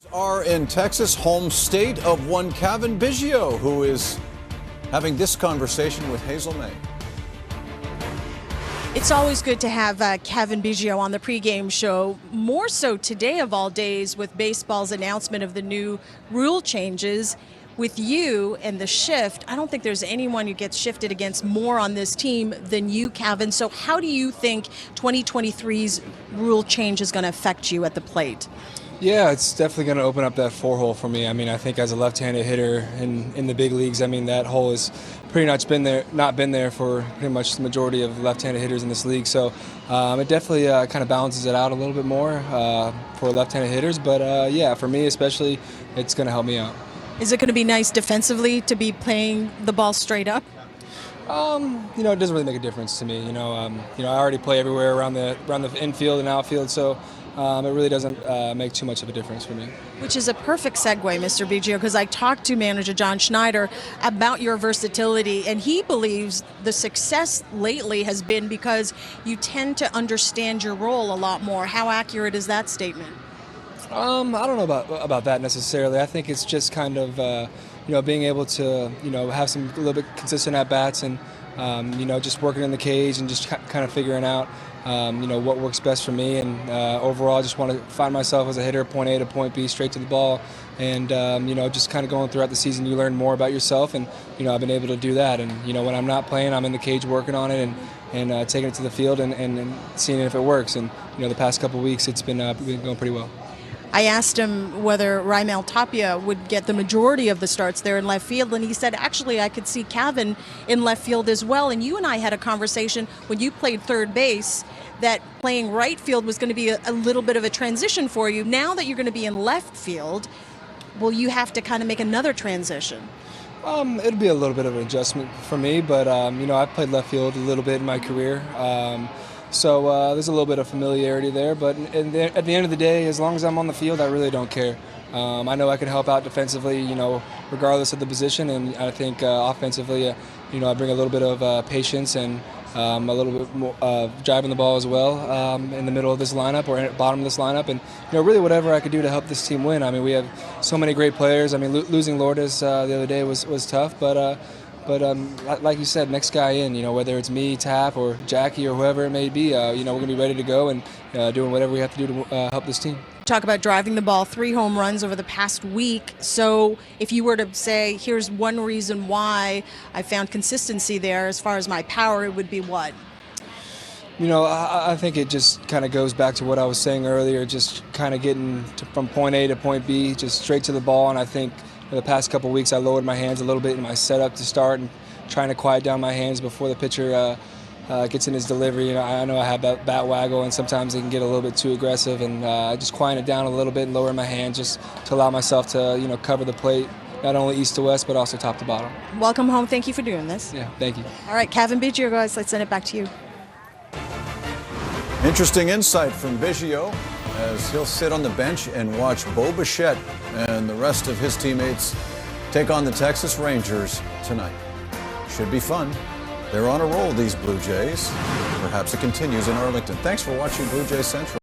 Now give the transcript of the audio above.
Are in Texas, home state of one Cavan Biggio, who is having this conversation with Hazel May. It's always good to have Cavan Biggio on the pregame show, more so today of all days with baseball's announcement of the new rule changes. With you and the shift, I don't think there's anyone who gets shifted against more on this team than you, Cavan. So how do you think 2023's rule change is going to affect you at the plate? Yeah, it's definitely going to open up that four hole for me. I mean, I think as a left-handed hitter in the big leagues, I mean, that hole has pretty much not been there for pretty much the majority of left-handed hitters in this league. So it definitely kind of balances it out a little bit more for left-handed hitters. But yeah, for me especially, it's going to help me out. Is it going to be nice defensively to be playing the ball straight up? You know, it doesn't really make a difference to me. I already play everywhere around the infield and outfield, so it really doesn't make too much of a difference for me. Which is a perfect segue, Mr. Biggio, because I talked to manager John Schneider about your versatility, and he believes the success lately has been because you tend to understand your role a lot more. How accurate is that statement? I don't know about that necessarily. I think it's just kind of being able to have a little bit consistent at bats and just working in the cage and just kind of figuring out what works best for me. And overall, I just want to find myself as a hitter, point A to point B, straight to the ball. And just kind of going throughout the season, you learn more about yourself. And I've been able to do that. And when I'm not playing, I'm in the cage working on it and taking it to the field and seeing if it works. And the past couple of weeks, it's been going pretty well. I asked him whether Raimel Tapia would get the majority of the starts there in left field, and he said, actually, I could see Cavan in left field as well. And you and I had a conversation when you played third base that playing right field was going to be a little bit of a transition for you. Now that you're going to be in left field, will you have to kind of make another transition? It'll be a little bit of an adjustment for me, but I've played left field a little bit in my career. So there's a little bit of familiarity there, but at the end of the day, as long as I'm on the field, I really don't care. I know I can help out defensively, regardless of the position, and I think offensively, I bring a little bit of patience and a little bit more driving the ball as well in the middle of this lineup or at the bottom of this lineup, and really whatever I could do to help this team win. I mean, we have so many great players. I mean, losing Lourdes the other day was tough, but like you said, next guy in, whether it's me, Tap, or Jackie, or whoever it may be, we're going to be ready to go and doing whatever we have to do to help this team. Talk about driving the ball, 3 home runs over the past week. So if you were to say, here's one reason why I found consistency there as far as my power, it would be what? I think it just kind of goes back to what I was saying earlier, just kind of getting from point A to point B, just straight to the ball. And I think the past couple of weeks I lowered my hands a little bit in my setup to start and trying to quiet down my hands before the pitcher gets in his delivery. I know I have that bat waggle, and sometimes they can get a little bit too aggressive, and just quiet it down a little bit and lower my hands just to allow myself to cover the plate, not only east to west but also top to bottom. Welcome home. Thank you for doing this. Yeah, thank you. All right, Cavan Biggio, guys, let's send it back to you. Interesting insight from Biggio as he'll sit on the bench and watch Bo Bichette and the rest of his teammates take on the Texas Rangers tonight. Should be fun. They're on a roll, these Blue Jays. Perhaps it continues in Arlington. Thanks for watching Blue Jays Central.